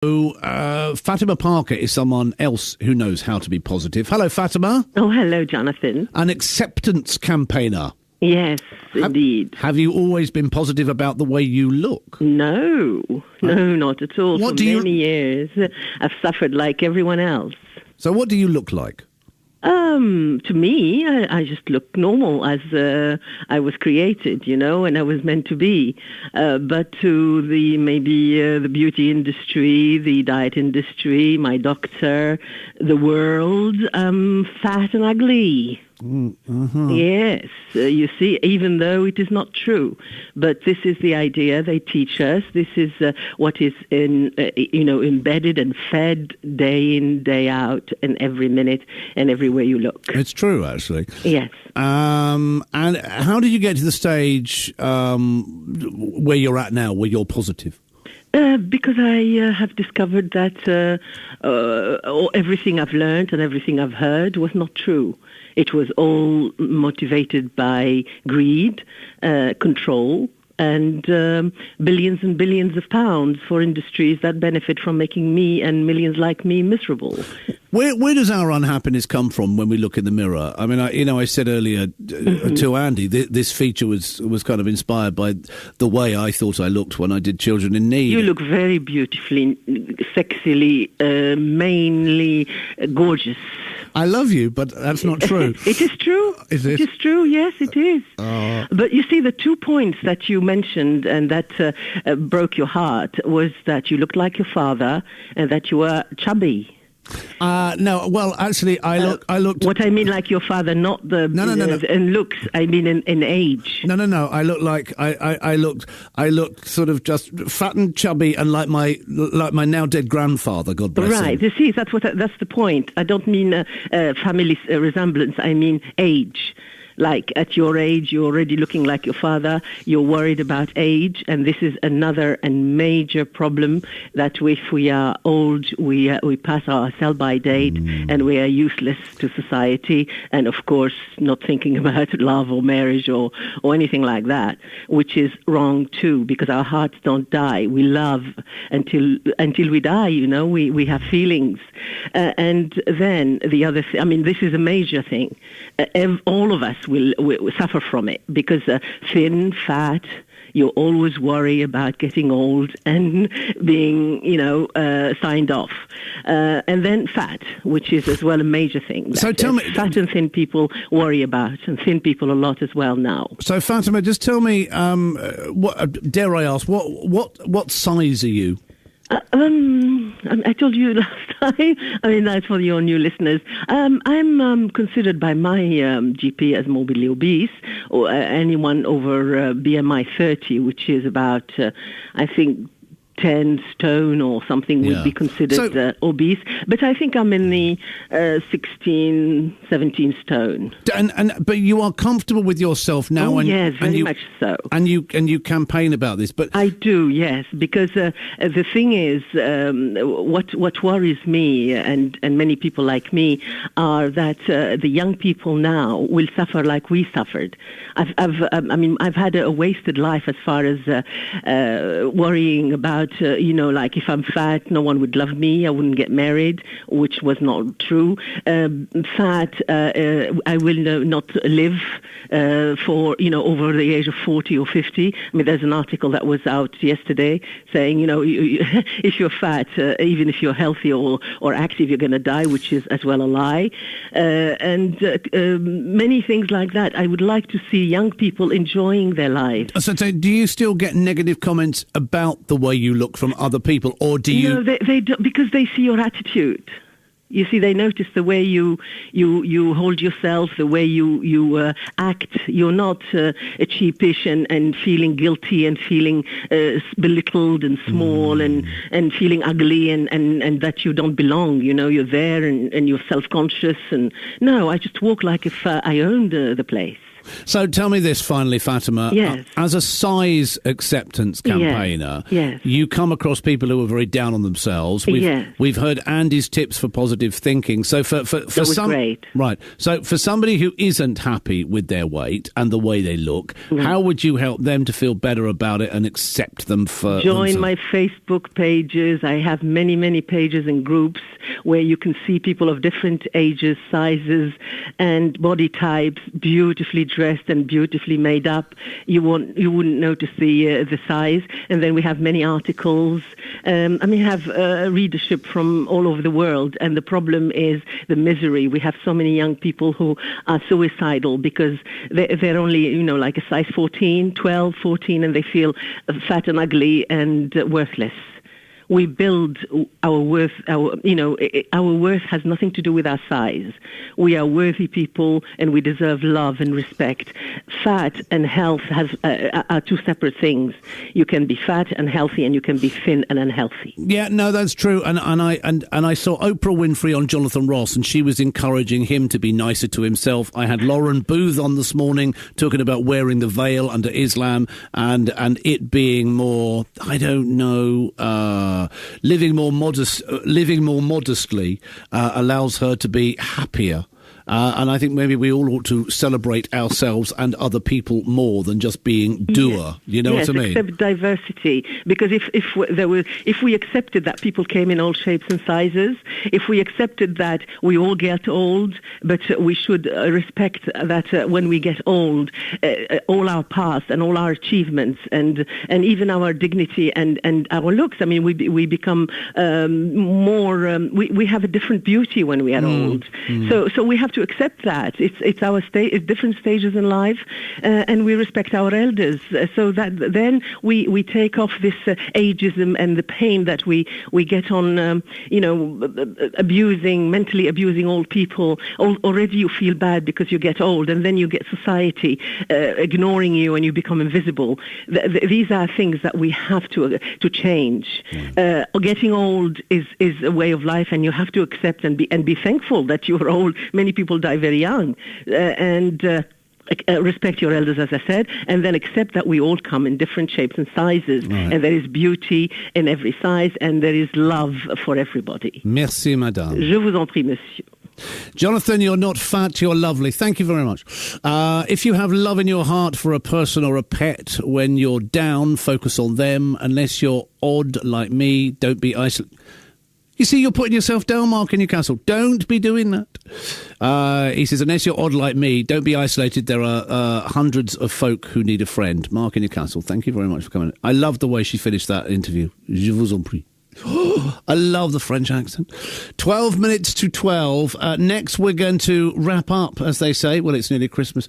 Fatima Parker is someone else who knows how to be positive. Hello, Fatima. Oh, hello, Jonathan. An acceptance campaigner. Yes, indeed. Have you always been positive about the way you look? No, not at all. What For many years, I've suffered like everyone else. So what do you look like? To me, I just look normal as I was created, and I was meant to be. But to the beauty industry, the diet industry, my doctor, the world, I'm fat and ugly. Yes, you see, even though it is not true, but this is the idea they teach us. This is what is embedded and fed day in, day out, and every minute and everywhere you look. It's true, actually. Yes. And how did you get to the stage where you're at now, where you're positive? Because I have discovered that everything I've learned and everything I've heard was not true. It was all motivated by greed, control, and billions and billions of pounds for industries that benefit from making me and millions like me miserable. Where does our unhappiness come from when we look in the mirror? I mean, I said earlier to Andy, this feature was kind of inspired by the way I thought I looked when I did Children in Need. You look very beautifully, sexily, mainly gorgeous. I love you, but that's not true. It is true. Is it? It is true, yes, it is. But you see, the 2 points that you mentioned and that broke your heart was that you looked like your father and that you were chubby. No, well, actually, I looked. What I mean, like your father, not the No. in looks. I mean, in age. No. I look like I looked sort of just fat and chubby and like my now dead grandfather. God bless him. Right. You see, that's the point. I don't mean family resemblance. I mean age. Like at your age, you're already looking like your father. You're worried about age, and this is another and major problem. That if we are old, we pass our sell-by date, and we are useless to society. And of course, not thinking about love or marriage or anything like that, which is wrong too, because our hearts don't die. We love until we die. We have feelings, and then the other. I mean, this is a major thing. All of us will suffer from it because thin, fat, you always worry about getting old and being, signed off. And then fat, which is as well a major thing. So tell me... Fat and thin people worry about, and thin people a lot as well now. So Fatima, just tell me, dare I ask, what size are you? I told you last time. I mean, that's for your new listeners. I'm considered by my GP as morbidly obese, or anyone over BMI 30, which is about, I think, 10 stone or something would be considered obese. But I think I'm in the 16, 17 stone. But you are comfortable with yourself now. Yes, very much so. And you campaign about this. But I do, yes, because the thing is, what worries me and many people like me are that the young people now will suffer like we suffered. I've had a wasted life as far as worrying about. Like if I'm fat, no one would love me. I wouldn't get married, which was not true. Fat, I will not live for, over the age of 40 or 50. I mean, there's an article that was out yesterday saying, if you're fat, even if you're healthy or active, you're going to die, which is as well a lie. And many things like that. I would like to see young people enjoying their lives. So do you still get negative comments about the way you look from other people, or do you... No, they do, because they see your attitude. You see, they notice the way you hold yourself, the way you act. You're not cheapish and feeling guilty and feeling belittled and small and feeling ugly and that you don't belong. You're there and you're self-conscious. And no, I just walk like if I owned the place. So tell me this finally, Fatima. Yes. As a size acceptance campaigner, Yes. you come across people who are very down on themselves. We've heard Andy's tips for positive thinking. So for great. Right. So for somebody who isn't happy with their weight and the way they look, how would you help them to feel better about it and accept them for Join themselves? my Facebook pages. I have many, many pages and groups where you can see people of different ages, sizes, and body types, beautifully dressed and beautifully made up. You wouldn't notice the size. And then we have many articles. Have readership from all over the world. And the problem is the misery. We have so many young people who are suicidal because they're only, like a size 14, 12, 14, and they feel fat and ugly and worthless. We build our worth. Our worth has nothing to do with our size. We are worthy people, and we deserve love and respect. Fat and health are two separate things. You can be fat and healthy, and you can be thin and unhealthy. Yeah, no, that's true. And I saw Oprah Winfrey on Jonathan Ross, and she was encouraging him to be nicer to himself. I had Lauren Booth on this morning talking about wearing the veil under Islam and it being more, I don't know. Living more modestly allows her to be happier. And I think maybe we all ought to celebrate ourselves and other people more than just being doer. You know what I mean? Accept diversity. Because if we accepted that people came in all shapes and sizes, if we accepted that we all get old, but we should respect that when we get old, all our past and all our achievements and even our dignity and our looks. I mean, we become more. We have a different beauty when we are old. So we have to accept that it's our it's different stages in life, and we respect our elders, so that then we take off this ageism and the pain that we get on mentally abusing old people. Already you feel bad because you get old, and then you get society ignoring you and you become invisible. These are things that we have to change. Getting old is a way of life, and you have to accept and be thankful that you're old. Many people die very young, and respect your elders, as I said, and then accept that we all come in different shapes and sizes, and there is beauty in every size, and there is love for everybody. Merci, madame. Je vous en prie, monsieur. Jonathan, you're not fat, you're lovely. Thank you very much. If you have love in your heart for a person or a pet, when you're down, focus on them. Unless you're odd like me, don't be isolated. You see, you're putting yourself down, Mark in Newcastle. Don't be doing that. He says, unless you're odd like me, don't be isolated. There are hundreds of folk who need a friend. Mark in Newcastle, thank you very much for coming. I love the way she finished that interview. Je vous en prie. I love the French accent. 12 minutes to 12. Next, we're going to wrap up, as they say. Well, it's nearly Christmas.